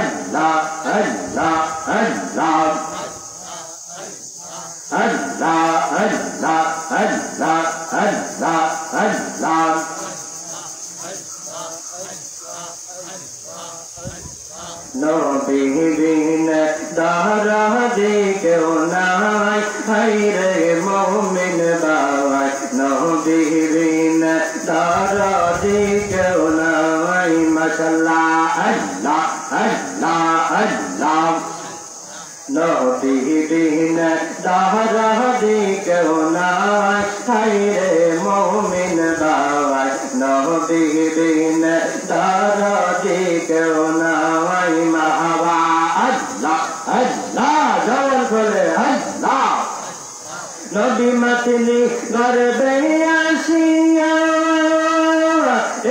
Allah, Allah, Allah. Allah, Allah, Allah, Allah, Allah. Nabi bin dara de keu nai, hayre mu'min bawai. Nabi bin dara de keu nai, mashallah, Allah, Allah, Allah. Nabi bin dara de keu nai, hayre mu'min bawai. Nabi bin dara de keu nai, marhaba. Allah, Allah, jawan kole Allah. Nabi matli garbe asiya,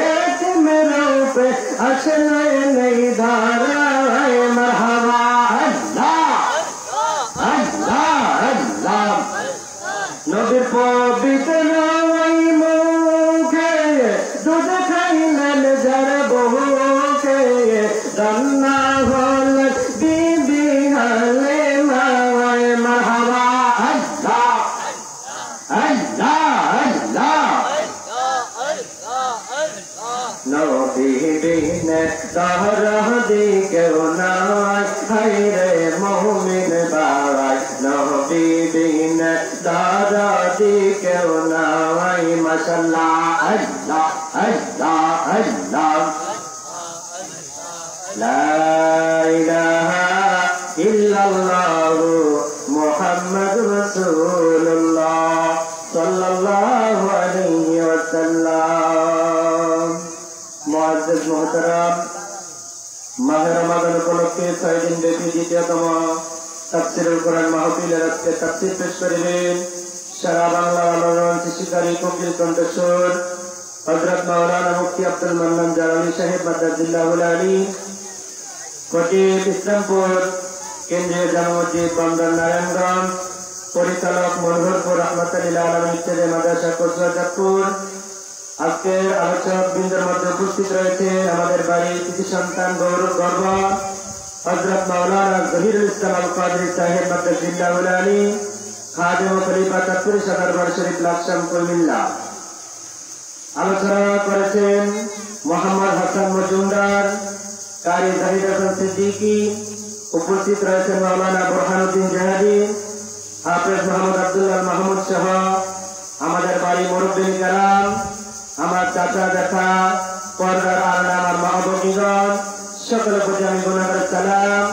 etim rupe asle nahi dhara, marhaba. Allah, Allah, Allah. Nabi pavitra mukhe dudh khailan jarboke, danna hol bibi hale mawai, marhaba. Allah, Allah, Allah. Nabi bin dara de keu nai, hayre mu'min bawai. Nabi bin dara de keu nai, mashallah, Allah, Allah, Allah. La ilaha illallah Muhammadur Rasulullah sallallahu alaihi wasallam. মুআজ্জিজ মুহতারাম, মাহে রমাদান উপলক্ষে 6 দিন ব্যাপী দ্বিতীয়তম তাফসীরুল কোরআন মাহফিলের আজকে তাফসীর পেশ করিবেন সারা বাংলা আলোড়ন শিকারী কোকিল কণ্ঠস্বর হযরত মাওলানা মুফতি আব্দুল মান্নান জালালী সাহেব মাদাজিল্লাহুল আলী, কোটিল ইসলামপুর কেন্দ্রীয় জামে মসজিদ বন্দর নারায়ণগঞ্জ, পরিচালক মনহুরপুর রহমাতুল্লিল আলামিন ইত্যাদি মাদ্রাসা কোচবিহার। আজকে আলোচক বৃন্দের মধ্যে উপস্থিত রয়েছে আমাদের বাড়ির কৃতি সন্তান গর্ব হযরত মাওলানা জহিরুল ইসলাম আল কাদরি সাহেব মাদাজিল্লাহুল আলী, খাদেম ও খলিফা তাকফির সদরবার শরীফ লাকসাম কুমিল্লা। আলোচনা করেছেন মোহাম্মদ হাসান মজুমদার, কারি জাহিদ হাসান সিদ্দিকী। উপস্থিত রয়েছেন মাওলানা বুরহানুদ্দিন জাহাদি, হাফেজ মোহাম্মদ আব্দুল্লাহ মাহমুদ সহ আমাদের বাড়ি মুরব্বিন কালাম, আমার চাচা জ্যাঠা, পর্দার আড়ালে আমার মা ভগ্নীগণ, সকলের প্রতি আমি গুনাহগার সালাম।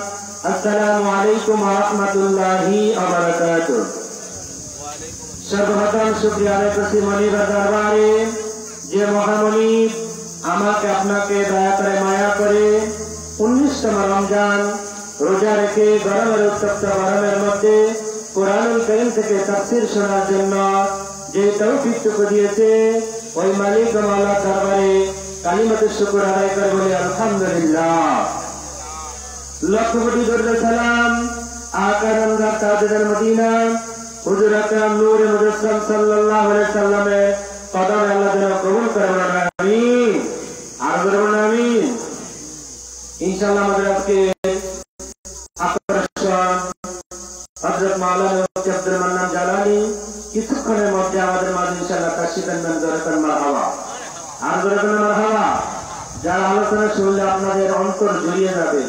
আসসালামু আলাইকুম ওয়া রাহমাতুল্লাহি ওয়া বারাকাতুহু। সর্বপ্রথম শুকরিয়া আদায় করছি মনিবার দরবারে, যে মহামনি আমাকে আপনাকে দয়া করে মায়া করে 19তম রমজান রোজা রেখে গরমের উত্তপ্ত গরমের মধ্যে কোরআনুল কারীম থেকে তাফসীর শোনার জন্য যে তৌফিকটুকু দিয়েছে, ওই মালিক ও মাওলার দরবারে কালিমাতুশ শুকর আদায় করে বলি আলহামদুলিল্লাহ। লক্ষ কোটি দরুদ সালাম আকা নামদার তাজদার মদিনা হুজুর আকরাম নূরে মুজাসসাম সাল্লাল্লাহু আলাইহি সাল্লামের কদমে আল্লাহ যেন কবুল করে, আমিন। আর বলুন আমিন। ইনশাআল্লাহ আমাদের আজকে আকর্ষণ হযরত মাওলানা মুফতি আব্দুল মান্নান জালালী কিছুক্ষণের মধ্যে আমাদের মাঝে ইনশাআল্লাহ তাশরীফ আনবেন। জোরে মারহাবা, আর জোরে মারহাবা। যার আলোচনা শুনলে আপনাদের অন্তর জড়িয়ে যাবে।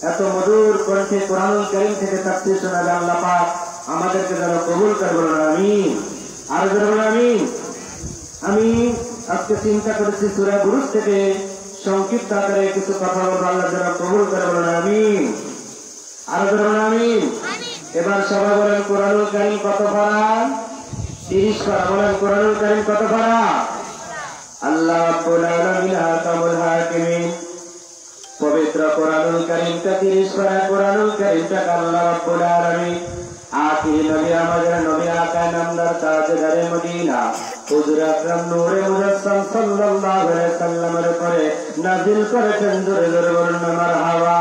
এত মধুর কণ্ঠে কোরআনুল কারীম থেকে তাফসীর শোনাবে আল্লাহ পাক আমাদেরকে যেন কবুল করে, বলুন আমিন। আর জোরে আমিন। আমি আজকে চিন্তা করেছি সূরা বুরুজ থেকে সংক্ষিপ্ত আকারে কিছু কথা বলবো, আল্লাহ যেন কবুল করে, বলুন আমিন। আর জোরে আমিন। এবার সবাই বলেন কোরআনুল কারীম কত পারা? 30 পারা। বলেন কোরআনুল কারীম কত পারা? আল্লাহ রাব্বুল আলামিন হাকামুল হাকিমিন। পবিত্র কোরআনুল কারীমটা 30 পারা। কোরআনুল কারীমটা আল্লাহ রাব্বুল আলামিন আখির নবী আমাদের নবী আকা নামদার তাজদারে মদিনা হুজুর আকরাম নূরে মুজাসসাম সাল্লাল্লাহু আলাইহি সাল্লামের উপরে নাযিল করেছেন। জোরে জোরে বলুন মারহাবা,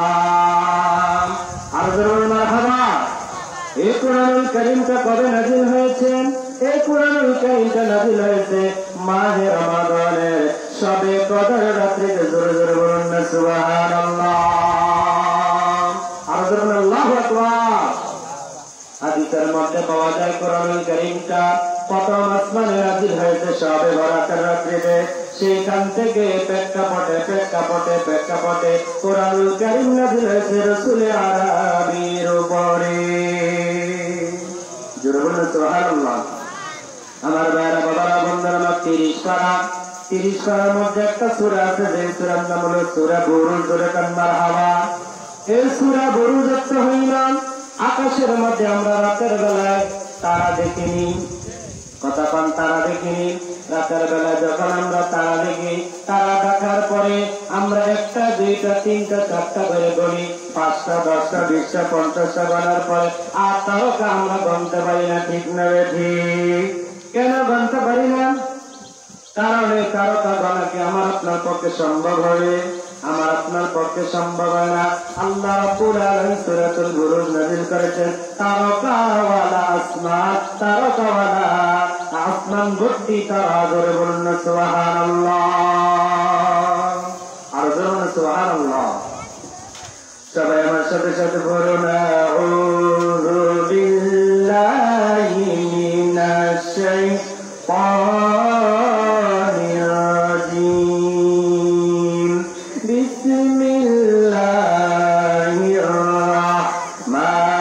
আর জোরে বলুন মারহাবা। এই কোরআনুল কারীমটা কবে নাযিল হয়েছে? এই কোরআনুল কারীমটা নাযিল হয়েছে মাহে রমাদানের শবে কদর রাত্রিতে। জোরে জোরে বলুন না সুবহানাল্লাহ। হাদিসের মধ্যে পাওয়া যায় কোরআনুল কারীমটা প্রথম আসমানে নাযিল হয়েছে শবে বরাতের রাত্রিতে। সেখান থেকে প্রেক্ষাপটে কোরআনুল কারীম নাযিল হয়েছে রাসূল আরবীর উপরে। জোরে বলুন সুবহানাল্লাহ। আমার ভাইরা বাবারা বন্ধুরা, 30 পারার মধ্যে একটা সূরা আছে, যে সূরার নাম হলো সূরা বুরুজ। জোরে কান মারহাবা। এই সূরা বুরুজ একটা হইলাম আকাশের মধ্যে আমরা রাতের বেলায় তারা দেখিনি, কথা পান, তারা দেখিনি। রাতের বেলায় যখন আমরা তারা দেখি, তারা দেখার পরে আমরা 1টা 2টা 3টা 4টা করে গণি, 5টা 10টা 20টা 50টা গণার পরে আর তারকা আমরা গণতে পারি না। ঠিক না ঠিক? কেন গণতে পারি না? কারণ এই তারকা গণা কি আমার আপনার পক্ষে সম্ভব হবে? আমার আপনার পক্ষে সম্ভব হয় না। আল্লাহ রাব্বুল আলামিন সূরাতুল বুরুজ নাযিল করেছেন তারকাওয়ালা আসমান, তারকাওয়ালা আসমান ভর্তি তারা। জোরে বলুন না সুবহানাল্লাহ। আর জোরে বলুন সুবহানাল্লাহ। সবাই আমার সাথে সাথে বলুন আউযু বিল্লাহি মিনাশ শাইতানির রাজিম। বিসমিল্লাহির রাহমানির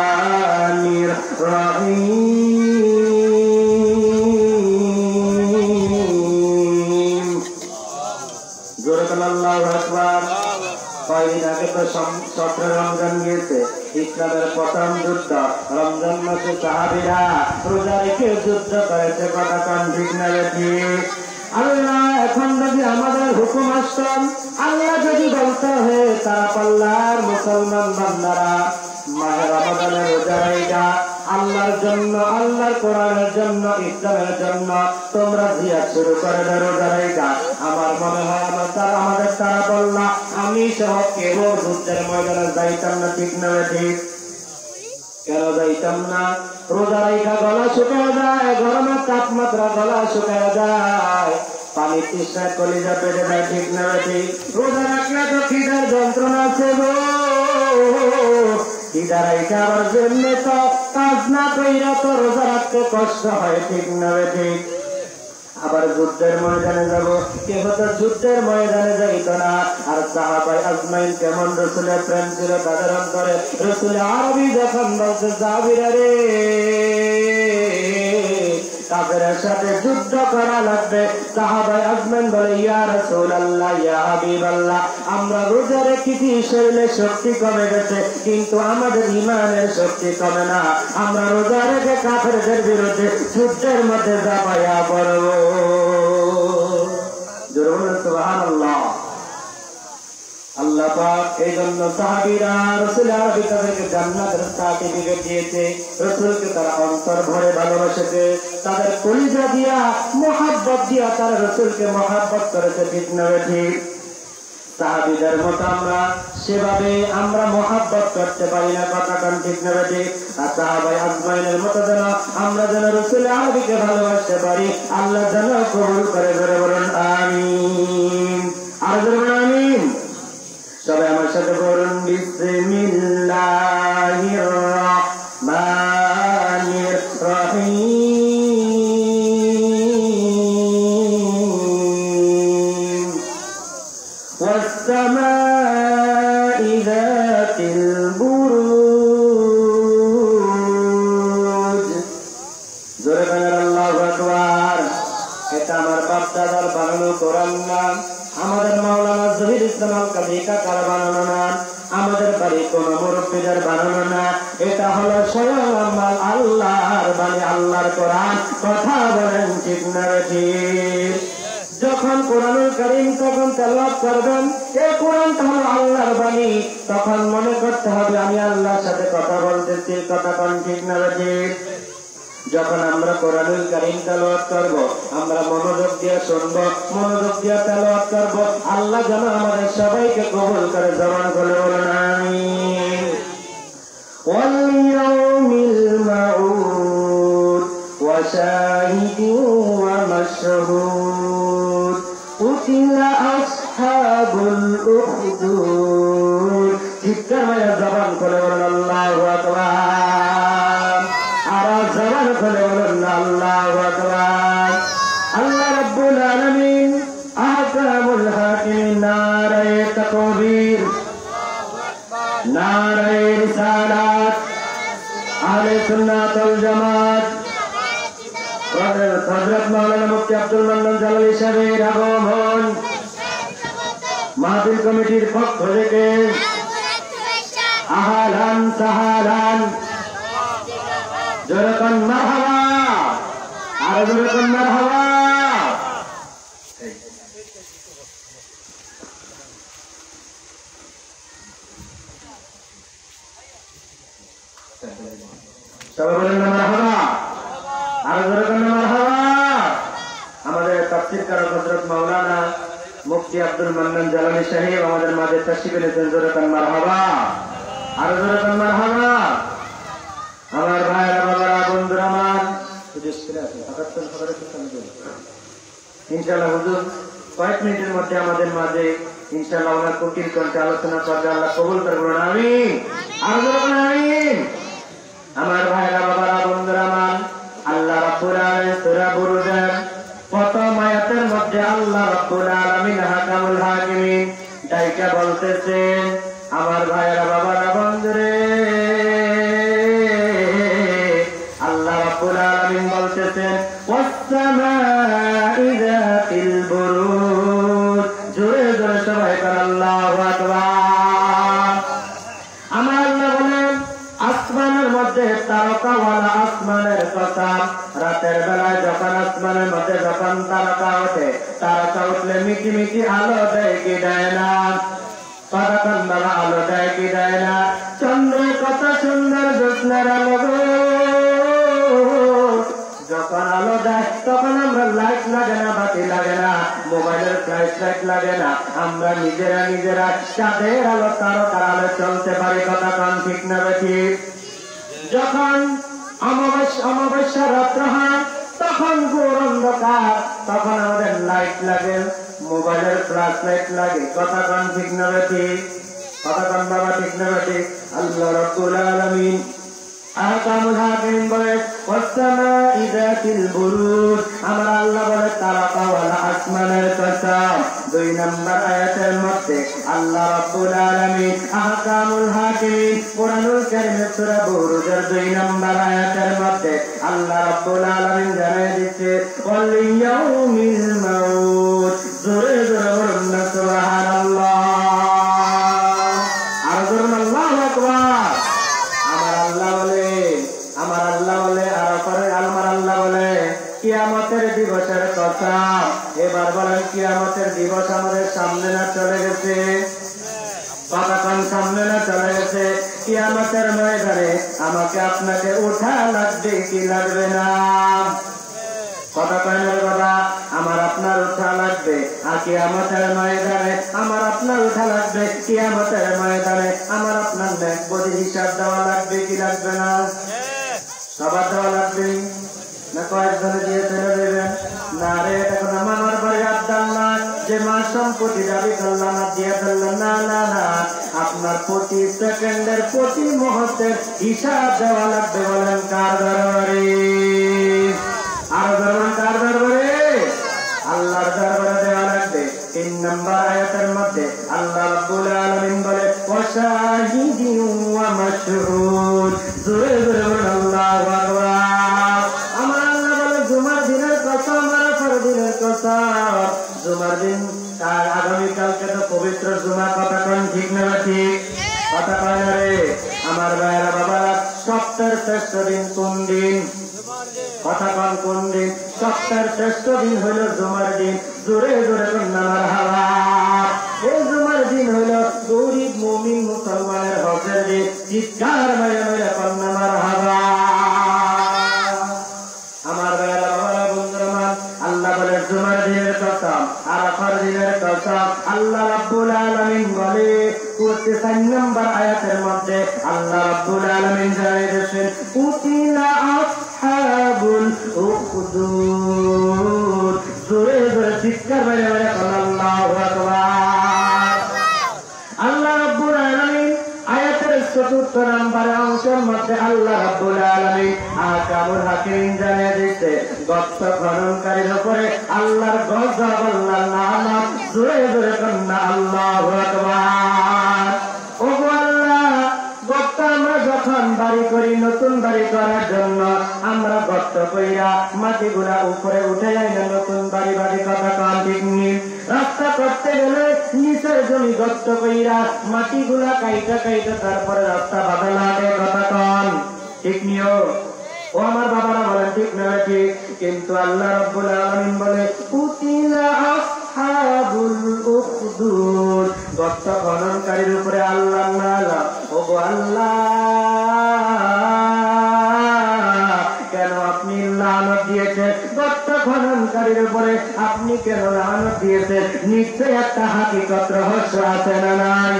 রহিম। জোরে বলুন আল্লাহু আকবার। কয়েকদিন আগে তো 17 রমজান গিয়েছে, ইসলামের প্রথম যুদ্ধ। রমজান মাসে সাহাবীরা রোজা রেখে যুদ্ধ করেছে, কথা কান ঠিক না ঠিক? আল্লাহ এখন যদি আমাদের হুকুম আসতাম, আল্লাহ যদি বলতে হয় তারা পাল্লার মুসলমান বান্দারা মাহে রমাদানের রোজা রেখা আল্লাহর জন্য, আল্লাহর কোরআনের জন্য, ইসলামের জন্য তোমরা জিহাদ শুরু করে দাও রোজা রেখা। আমার মনে হয় আমাদের তারা বললা আমি সহ কেউ যুদ্ধের ময়দানে যাইতাম না। ঠিক না ঠিক? কেন যাইতাম না? রোজা রেখা গলা শুকায় যায়, গরমের তাপমাত্রা গলা শুকায় যায়, পানি তৃষ্ণায় কলিজা পেটে যায়। ঠিক না ঠিক? রোজা রাখলে তো খিদার যন্ত্রণা আছে গো, খিদা রাইখা আবার জন্যে তো কাজ না কইরা তো রোজা রাখতে কষ্ট হয়। ঠিক না ঠিক? আবার যুদ্ধের ময়দানে যাব, কেহ তো যুদ্ধের ময়দানে যাইত না। আর সাহাবায়ে আজমাইন কেমন রাসূলের প্রেম ছিল তাদের অন্তরে। রাসূল আরবি যখন বলছে জাবির রে কাফেরের সাথে যুদ্ধ করা লাগবে, সাহাবায়ে আজমাইন বলে ইয়া রাসূলুল্লাহ, ইয়া হাবিবাল্লাহ, আমরা রোজা রেখেছি, শরীরে শক্তি কমে গেছে কিন্তু আমাদের ঈমানের শক্তি কমে না। আমরা রোজা রেখে কাফেরদের বিরুদ্ধে যুদ্ধের মধ্যে ঝাঁপাইয়া পড়ব। জোরে বলুন সুবহানাল্লাহ। আল্লাহ পাক এই জন্য সাহাবীরা রাসূল আরবি তাদেরকে জান্নাতের সার্টিফিকেট দিয়েছে। রাসূলকে তারা অন্তর ভরে ভালোবাসেছে, তাদের কলিজা দিয়া মহব্বত দিয়া তারা রাসূলকে মহব্বত করেছে। ঠিক না ঠিক? সাহাবীদের মতো আমরা সেভাবে আমরা মহব্বত করতে পারি না, কথা কান ঠিক না ঠিক? আর সাহাবায়ে আজমাইনের মতো যেন আমরা যেন রাসূল আরবিকে ভালোবাসতে পারি, আল্লাহ যেন কবুল করে। জোরে বলুন আমিন। আর জোরে বলুন আমিন। সবাই আমার সাথে বলুন বিসমিল্লাহির রাহমানির রহিম। ওয়াস-সামাই যাতিল বুরুজ। জোরে বলেন আল্লাহু আকবার। এটা আমার বাপ দাদার বানানো কোরআন না, আমাদের মাওলানা জহির ইসলাম আল কাদরি কাকার বানানো না, আমাদের বাড়ি কোন মুরব্বীদের বানানো না। এটা হলো স্বয়ং আমার আল্লাহর বাণী, আল্লাহর কোরআন। কথা বলেন ঠিক না ঠিক? যখন কোরআনুল কারীম তখন তেলাওয়াত করবেন, এই কোরআনটা হলো আল্লাহর বাণী, তখন মনে করতে হবে আমি আল্লাহর সাথে কথা বলতেছি। কথা কোন ঠিক না ঠিক? যখন আমরা কোরআনুল কারীম তেলাওয়াত করব, আমরা মনোযোগ দিয়ে শুনব, মনোযোগ দিয়ে তেলাওয়াত করব। আল্লাহ যেন আমাদের সবাইকে কবুল করে। জবান খুলে বলুন আমিন। ওয়াল ইয়াউমিল মাউদ ওয়া শাহিদিন ওয়া মাশহুদ কুতিলা আসহাবুল উখদুদ। চিৎকার মেরে জবান খুলে বলুন আল্লাহু আকবার। আর रिसालत आहले सुन्नत वल जमात हजरत मौलाना मुफ्ती আব্দুল মান্নান জালালী সাহেবের আগমন মাহফিল কমিটির পক্ষ থেকে আহলান সাহলান জোরকান মারহাবা আর জোরকান মারহাবা। সবাই বলেন না মারহাবা আর জোরকান মারহাবা। আমাদের তাফসীর কারক হযরত মাওলানা মুফতি আব্দুল মান্নান জালালী সাহেব আমাদের মাঝে তাশরীফ এনেছেন। জোরকান মারহাবা আর জোরকান মারহাবা। আমার ভাইরা বাবারা বন্ধুরা আমার ইনশাআল্লাহ হুজুর কয়েক মিনিটের মধ্যে আমাদের মাঝে ইনশাআল্লাহ ওনার কুকির কণ্ঠে আলোচনা করবে। আল্লাহ কবুল করবেন আমিন আর জোরকান আমিন। আমার ভাইরা বাবারা বন্ধুরা আমার আল্লাহ রাব্বুল আলামিন সূরা বুরুজের প্রথম আয়াতের মধ্যে আল্লাহ রাব্বুল আলামিন হাকামুল হাকিমিন ডাইকা বলতেছেন আমার ভাইরা বাবারা বন্ধুরে আল্লাহ রাব্বুল আলামিন বলতেছেন ওয়াস-সামাই যাতিল বুরুজ। জোরে জোরে সবাই বলেন আল্লাহু আকবার। আমার আল্লাহ বলেন আসমানের মধ্যে তারকাওয়ালা আসমানের কথা। রাতের বেলায় যখন আসমানের মধ্যে যখন তারকা ওঠে, তারকা উঠলে মিটি মিটি আলো দেয় কি দেয় না? কতক্ষণ বেলা আলো দেয় কি দেয় না? চন্দ্রের কত সুন্দর জ্যোৎস্নার আলো যখন আলো দেয় তখন আমরা লাইট লাগে না, বাতি লাগে না, মোবাইলের ফ্ল্যাশ লাইট লাগে না, আমরা নিজেরা চাঁদের আলো তারকার আলো চলতে পারি। কথা কন ঠিক না ঠিক? যখন অমাবস্যা রাত্র হয় তখন ঘোর অন্ধকার, তখন আমাদের লাইট লাগে, মোবাইলের ফ্ল্যাশ লাইট লাগে। কথা কন ঠিক না ঠিক? কথা কন বাবা ঠিক না ঠিক? আল্লাহ রাব্বুল আলামিন আহকামুল হাকিম বলে ওয়াস-সামাই যাতিল বুরুজ। আমার আল্লাহ বলে তারকাওয়ালা আসমানের কসম। 2 নম্বর আয়াতের মধ্যে আল্লাহ রাব্বুল আলামিন আহকামুল হাকিম কুরআনুল কারীমের সূরা বুরুজের 2 নম্বর আয়াতের মধ্যে আল্লাহ রাব্বুল আলামিন জানিয়ে দিচ্ছে ওয়াল ইয়াউমিল মাউত। জোরে জোরে বলুন না সুবহানাল্লাহ আর জোরে আল্লাহু আকবার। আমার আল্লাহ বলে আর পরে আমার আল্লাহ বলে কিয়ামতের দিবসের কথা। এবার বলেন কিয়ামতের দিবস আমাদের সামনে না চলে গেছে? কতক্ষণ সামনে না চলে গেছে? কিয়ামতের ময়দানে আমাকে আপনাকে উঠা লাগবে কি লাগবে না? কথা কয় না বাবা? আমার আপনার উঠা লাগবে। আর কিয়ামতের ময়দানে আমার আপনার উঠা লাগবে। কিয়ামতের ময়দানে আমার আপনার নেক বদি হিসাব দেওয়া লাগবে কি লাগবে না? সবার দেওয়া লাগবে না? কয়েকজনে দিয়ে ফেলে দেবেন না রে? এটা কোন মামার বাড়ি আড্ডাল না যে মা সম্পত্তি দাবি করলাম আর দিয়ে ফেললাম। না না না, আপনার প্রতি সেকেন্ডের প্রতি মুহূর্তের হিসাব দেওয়া লাগবে। বলেন কার দরবারে? আর দরবার কার দরবারে? আল্লাহর দরবারে দেওয়া লাগবে। 3 নম্বর আয়াতের মধ্যে আল্লাহ রাব্বুল আলামিন বলে ওয়াশাহিদিন ওয়া মাশহুদ। জোরে জোরে বলুন আল্লাহু আকবার। আমার আল্লাহ বলে জুমার দিনের কসম, আরাফার দিনের কসম। জুমার দিন তার আগামীকালকে তো পবিত্র জুমা। কথা কোন ঠিক না ঠিক? কথা কয় না রে? আমার ভাইরা বাবারা সপ্তাহের শ্রেষ্ঠ দিন কোন দিন? কথা কন কোন দিন? সপ্তাহের শ্রেষ্ঠ দিন হইল জুমার দিন। জোরে জোরে কন্যা মারহাবা। এই জুমার দিন হইল গরিব মুমিন মুসলমানের হজের দিন। চিৎকার মেরে মেরে কন্যা মারহাবা। আমার ভাইরা বাবারা বন্ধুরা আল্লাহ বলে জুমার দিনের কসম, আরাফার দিনের কসম। আল্লাহ রাব্বুল আলামিন বলে 4 নম্বর আয়াতের মধ্যে আল্লাহ রাব্বুল আলামিন জানিয়ে দিয়েছেন কুতিলা আসহাবুল উখদুদ। জোরে জোরে চিৎকার মেরে মেরে আল্লাহু আকবার। আল্লাহ রাব্বুল আলামিন আয়াতের 4 নম্বর অংশের মধ্যে আল্লাহ রাব্বুল আলামিন আহকামুল হাকিম জানিয়ে দিয়েছে গর্ত খননকারীর উপরে আল্লাহর গজব, আল্লাহর লানত। জোরে জোরে কন্যা আল্লাহু আকবার। ওগো আল্লাহ গর্ত বাড়ি করি, নতুন বাড়ি করার জন্য আমরা গর্ত কইরা মাটিগুলা উপরে উঠে যাই না, নতুন বাড়ি বাড়ি কথা কন ঠিক নেই। রাস্তা করতে গেলে নিচের জমি গর্ত কইরা মাটিগুলা কাইটা কাইটা তারপরে রাস্তা বাঁধা লাগে, কথা কন ঠিক নিও। ও আমার বাবারা বলেন ঠিক না ঠিক? কিন্তু আল্লাহ রাব্বুল আলামিন বলে কুতিলা আসহাবুল উখদুদ, গর্ত খননকারীর উপরে আল্লাহ নালা। ও গো আল্লাহ, কেন আপনি লানত দিয়েছেন গর্ত খননকারীর উপরে? আপনি কেন লানত দিয়েছেন? নিশ্চয় একটা হাকিকত রহস্য আছে না নাই?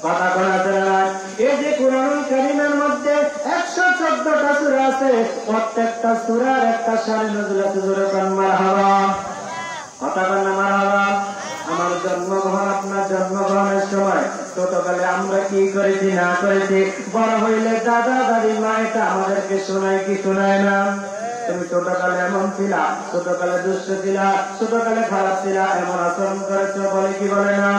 কথা বলা যায়। এই যে কুরআনুল কারীমের মধ্যে 114টা সূরা আছে, প্রত্যেকটা সূরার একটা শানে নজুল আছে। জোরে বলেন মারহাবা। কথা বলেন মারহাবা। আমার জন্মগ্রহণ, আপনার জন্মগ্রহণের সময় ছোটকালে আমরা কি করেছি না করেছি, বড় হইলে দাদা দাদি মা এটা আমাদেরকে শোনায় কি শোনায় না? তুমি ছোটকালে এমন ছিলা, ছোটকালে দুষ্ট ছিলা, ছোটকালে খারাপ ছিলা, এমন আচরণ করেছো, বলে কি বলে না?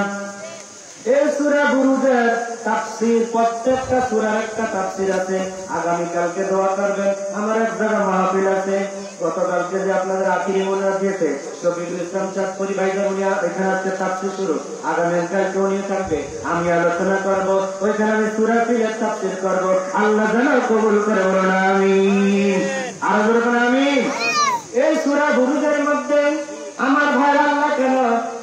এই সূরা বুরুজের তাফসীর, প্রত্যেকটা সূরার একটা তাফসীর আছে। আগামীকালকে দোয়া করবেন, আমার এক জায়গা মাহফিল আছে। গতকালকে যে আপনাদের আখিরি মোনাজাত দিয়েছে শফিকুল ইসলাম চাঁদপুরি ভাই, উনি এখানে আজকে তাফসীর শুরু, আগামীকালকে উনি থাকবে, আমি আলোচনা করব, ওইখানে আমি সূরা ফিলের তাফসীর করব। আল্লাহ যেন কবুল করে, বলুন আমিন। আর বলুন আমিন। এই সূরা বুরুজের মধ্যে আমার ভাই আল্লাহ কেন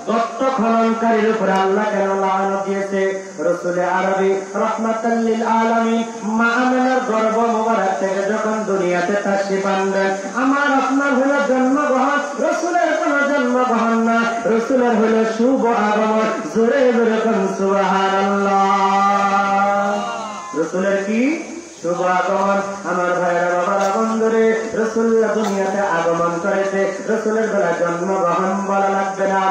গর্ত খননকারীর উপরে আল্লাহ কেন লানত দিয়েছে? রাসূল আরবি রাহমাতাল লিল আলামিন মা আমিনার গর্ভ মোবারক থেকে যখন দুনিয়াতে তাশরীফ আনলেন, আমার আপনার হলো জন্মগ্রহণ, রাসূলের কোনো জন্মগ্রহণ না, রাসূলের হলো শুভ আগমন। জোরে জোরে কোন সুবহানাল্লাহ। রাসূলের কি শুভ আগমন। আমার ভাইয়েরা বাবারা বন্ধুরে, রাসূলুল্লাহ দুনিয়াতে আগমন করেছে। রাসূলের বেলা জন্মগ্রহণ বলা লাগবে না,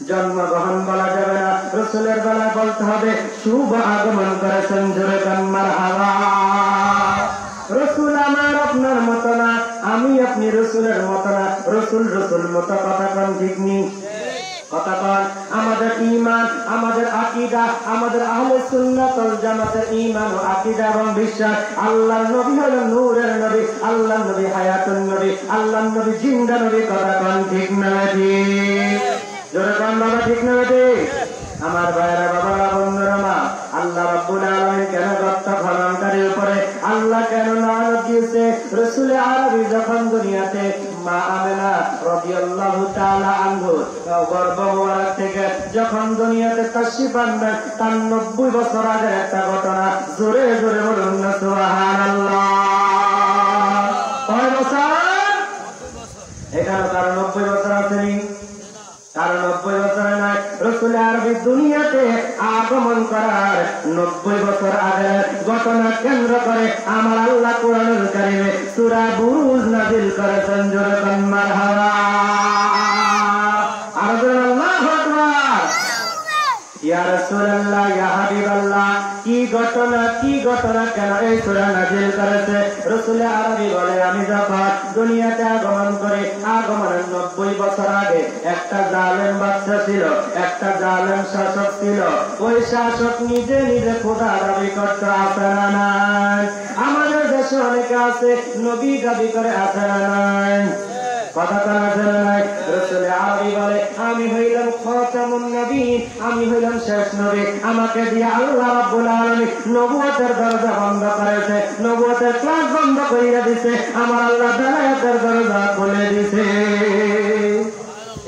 জন্মগ্রহণ বলা যাবে না, রাসূলের বেলা বলতে হবে শুভ আগমন করেছেন। জোরে বলেন মারহাবা। রাসূল আমার আপনার মতো না, আমি আপনি রাসূলের মতো না, রাসূল রাসূল মতো, কথা কোন ঠিক নেই? কথা কন। আমাদের ঈমান, আমাদের আকীদা, আমাদের আহলে সুন্নাত ওয়াল জামাতের ঈমান ও আকীদা এবং বিশ্বাস, আল্লাহর নবী হলেন নূরের নবী, আল্লাহর নবী হায়াতুন নবী, আল্লাহর নবী জিন্দা নবী, কথা কন ঠিক না ঠিক? জোরে কন বাবা, ঠিক না ঠিক? আমার ভাইয়েরা বাবারা বন্ধুরা মা, আল্লাহ রাব্বুল আলামিন কেন গর্ত খননকারীর উপরে আল্লাহ কেন লানত দিয়েছে? রাসূল আরবি যখন দুনিয়াতে মা আমিনা রাদিয়াল্লাহু তাআলা আনহু গর্ভ মোবারক থেকে যখন দুনিয়াতে তাশরীফ আনবেন, তার 90 বছর আগের একটা ঘটনা। জোরে জোরে বলুন না সুবহানাল্লাহ। কয় বছর? এখানে তার 90 বছর আসেনি, তার 90 বছর নয়, রাসূল আরবি দুনিয়াতে আগমন করার 90 বছর আগের ঘটনা কেন্দ্র করে আমার আল্লাহ কুরআনুল কারীমে সূরা বুরুজ নাযিল করেছেন। জোরে বলেন মারহাবা। আর বলেন আল্লাহু আকবার। ইয়া রাসূলুল্লাহ, ইয়া হাবিবাল্লাহ, কি ঘটনা, কি ঘটনা, কেন এই সূরা নাযিল করেছে? রাসূল আরবি বলে, আমি যখন দুনিয়াতে আগমন করি, আগমনের 90 বছর আগে একটা জালেম বাদশা ছিল, একটা জালেম শাসক ছিল। ওই শাসক নিজে নিজে খোদা দাবি করতে, আছে না নাই? আমাদের দেশে অনেকে আছে নবী দাবি করে, আছে না নাই? কথা কানা জানা নাই? রাসূল আরবি বলে, আমি হইলাম খাতামুন নবীন, আমি হইলাম শেষ নবী, আমাকে দিয়ে আল্লাহ রাব্বুল আলামিন নবুয়তের দরজা বন্ধ করেছে, নবুয়তের ক্লাস বন্ধ কইরা দিয়েছে, আমার আল্লাহ বেলায়েতের দরজা খুলে দিয়েছে।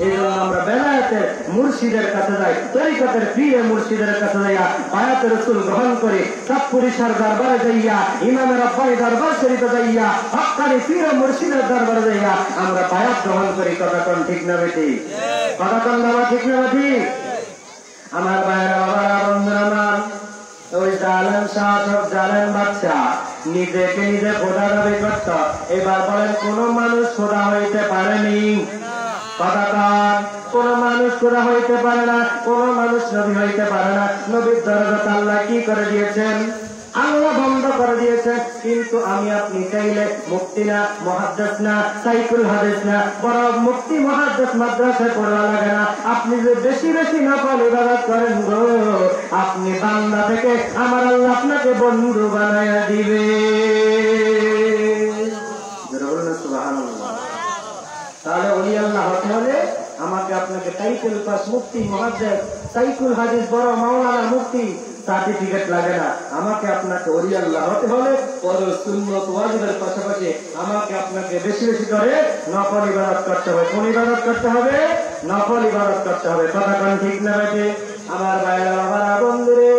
এই জন্য আমরা বেলায়েতের মুর্শিদের কাছে যাই, তরিকতের পীরে মুর্শিদের কাছে যাইয়া বায়াতে রাসূল গ্রহণ করে, চাঁদপুরি শাহ দরবারে যাইয়া, ইমাম রাব্বানী দরবার শরীফে যাইয়া, হক্কানি পীরে মুর্শিদের দরবারে যাইয়া আমরা বায়াত গ্রহণ করি। কথা কোন ঠিক না বেটি? কথা কোন বাবা, ঠিক না বেটি? আমার ভাইয়েরা বাবারা বন্ধুরা আমার, ওই জালেম শাসক, জালেম বাদশা নিজেকে নিজে খোদা দাবি করত। এবার বলেন, কোন মানুষ খোদা হইতে পারেনি? কথা কন। কোন মানুষ খোদা হইতে পারে না, কোন মানুষ নবী হইতে পারে না। নবীর দরজা আল্লাহ কি করে দিয়েছেন? আল্লাহ বন্ধ করে দিয়েছেন। দিয়েছেন, কিন্তু আমি আপনি চাইলে মুফতি না, মুহাদ্দিস না, সাইকুল হাদিস না, বরং মুফতি মুহাদ্দিস মাদ্রাসায় পড়া লাগে না। আপনি যে বেশি বেশি নফল ইবাদত করেন গো, আপনি বান্দা থেকে আমার আল্লাহ আপনাকে বন্ধু বানায়া দিবে। সুবহানাল্লাহ। তাহলে ওলি আল্লাহ হতে হলে আমাকে আপনাকে টাইটেল পাস, মুফতি মুহাদ্দিস, সাইকুল হাদিস, বড় মাওলানা, মুফতি সার্টিফিকেট লাগে না। আমাকে আপনাকে ওলি আল্লাহ হতে হলে ফরজ সুন্নাত ওয়াজিবের পাশাপাশি আমাকে আপনাকে বেশি বেশি করে নফল ইবাদত করতে হবে। কোন ইবাদত করতে হবে? নফল ইবাদত করতে হবে। কথা কোন ঠিক না বেটে? আমার ভাইরা বাবারা বন্ধুরে,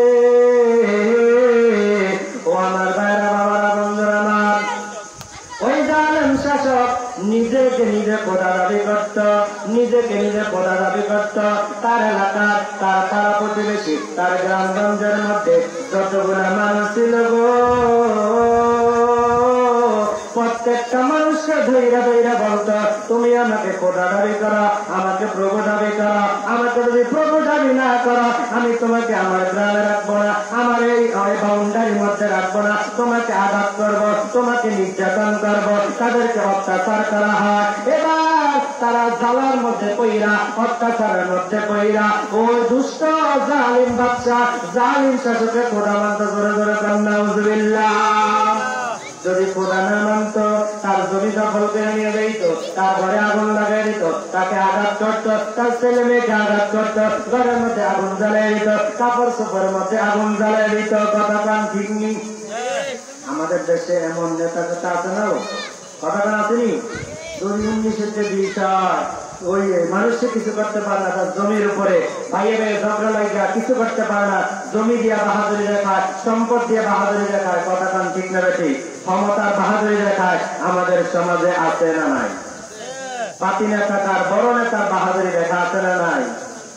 ও আমার ভাইরা বাবারা বন্ধুরা, আমার ওই জালেম শাসক নিজেকে নিজে খোদা দাবি করত, নিজেকে নিজে খোদা দাবি করত। তার এলাকার, তার পাড়া প্রতিবেশী, তার গ্রামগঞ্জের মধ্যে যতগুলা মানুষ ছিল গো, প্রত্যেকটা মানুষকে ধৈরা ধৈরা বলতো, তুমি আমাকে খোদা দাবি করো, আমাকে প্রভু দাবি করো, আমাকে যদি প্রভু দাবি না করো, আমি তোমাকে আমার গ্রামে রাখবো না, আমার এই বাউন্ডারির মধ্যে রাখবো না, তোমাকে আঘাত করবো, তোমাকে নির্যাতন করবো, তাদেরকে অত্যাচার করা হয়। এবার তারা জ্বালার মধ্যে পইরা, অত্যাচারের মধ্যে পইরা, ওই দুষ্ট জালিম বাদশা, জালিম শাসকে খোদা মানতে জোরে জোরে কান্না নাউজুবিল্লাহ। যদি খোদা না মানত, তার জমি দখল করে নিয়ে যাইত, তার ঘরে আগুন লাগাই দিত, তাকে আঘাত করত, তার ছেলে মেয়েকে আঘাত করত, ঘরের মধ্যে আগুন জ্বালাই দিত, কাপড় চোপড়ের মধ্যে আগুন জ্বালাই দিত। কথা কান ঠিক নেই? আমাদের দেশে এমন নেতা নেতা আছে না? কথা কান আসেনি? 2019-এর যে বিষয়, ওই মানুষে কিছু করতে পারে না, তার জমির উপরে ভাইয়ে ভাইয়ে ঝগড়া লাগিয়া কিছু করতে পারে না, জমি দিয়া বাহাদুরি দেখায়, সম্পদ দিয়ে বাহাদুরি দেখায়। কথা কান ঠিক না বেশি? ক্ষমতার বাহাদুরি দেখায় আমাদের সমাজে আছে না নাই? পাতি নেতা তার বড় নেতার বাহাদুরি দেখা আছে না নাই?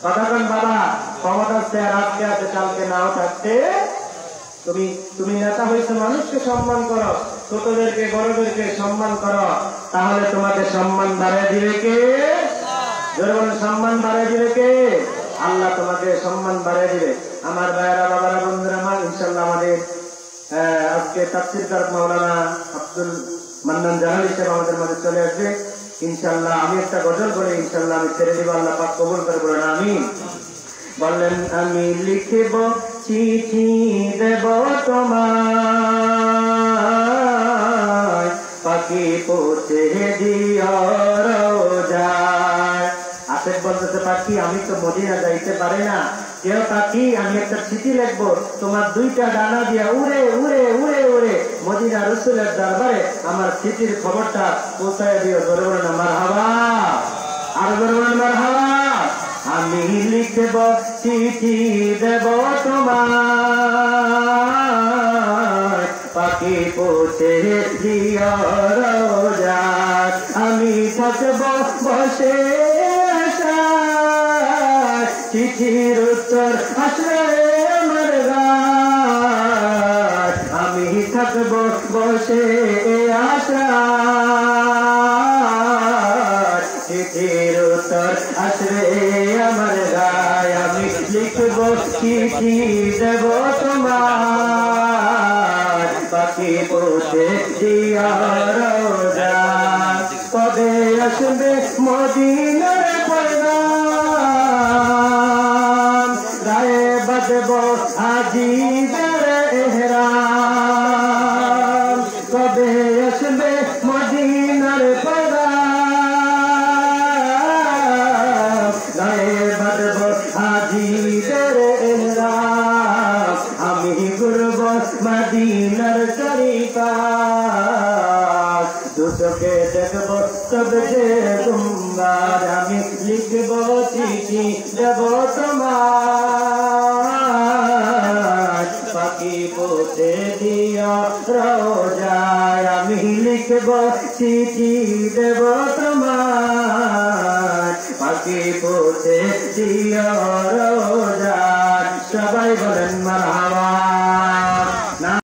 কথা কান বাবা, ক্ষমতার চেয়ার আজকে আছে, কালকে নাও থাকতে। তুমি নেতা হয়েছে, মানুষকে সম্মান করো, ছোটদেরকে বড়দেরকে সম্মান করো, তাহলে তোমাকে সম্মান বাড়িয়ে দিবে কে? জোরে সম্মান বাড়িয়ে দিবে কে? আল্লাহ তোমাকে সম্মান বাড়িয়ে দিবে। আমার ভাইয়েরা বাবারা বন্ধুরা আমার, ইনশাল্লাহ আমাদের আজকে তাফসীরকার মাওলানা আব্দুল মান্নান জালালী সাহেব আমাদের মাঝে চলে আসবে ইনশাল্লাহ। আমি একটা গজল বলে ইনশাল্লাহ আমি ছেড়ে দিব, আল্লাহ পাক কবুল করে বলেন আমিন। বলেন, আমি লিখিব চিঠি দেব তোমায়, পাখি পৌঁছে দিও রোজায়। আশেক বলতেছে, পাখি আমি তো মদিনা যাইতে পারি না, কেউ পাখি আমি একটা চিঠি লিখবো, তোমার 2টা ডানা দিয়া উড়ে উড়ে উড়ে উড়ে মদিনা রাসূলের দরবারে আমার চিঠির খবরটা পৌঁছায় দিও। জোরে বলেন মারহাবা, আর জোরে বলেন মারহাবা। আমি লিখব চিঠি দেব তোমায়, পাখি পৌঁছে দিও রোজায়। আমি থাকব বসে আশায়, চিঠির উত্তর আসলে আমার গায়। আমি থাকব বসে আশায়, চিঠির উত্তর আসবে আমার গায়। আমি লিখব চিঠি দেব তোমার, পাখি পৌঁছে দিও রোজায়। কবে আসবে মদিনার পয়গাম, গায়ে বাঁধব হাজিদের ইহরাম। কবে আসবে মদিনার পয়গাম, গায়ে বাঁধব হাজিদের ইহরাম। আমি ঘুরব মদিনার চারিপাশ, দুচোখে দেখব সব যে তোমার। আমি লিখব চিঠি দেব তোমার, পাখি পৌঁছে দিও রোজায়। আমি লিখব চিঠি দেব তোমার, পাখি পৌঁছে দিও রোজায়। সবাই বলেন মারহাবা।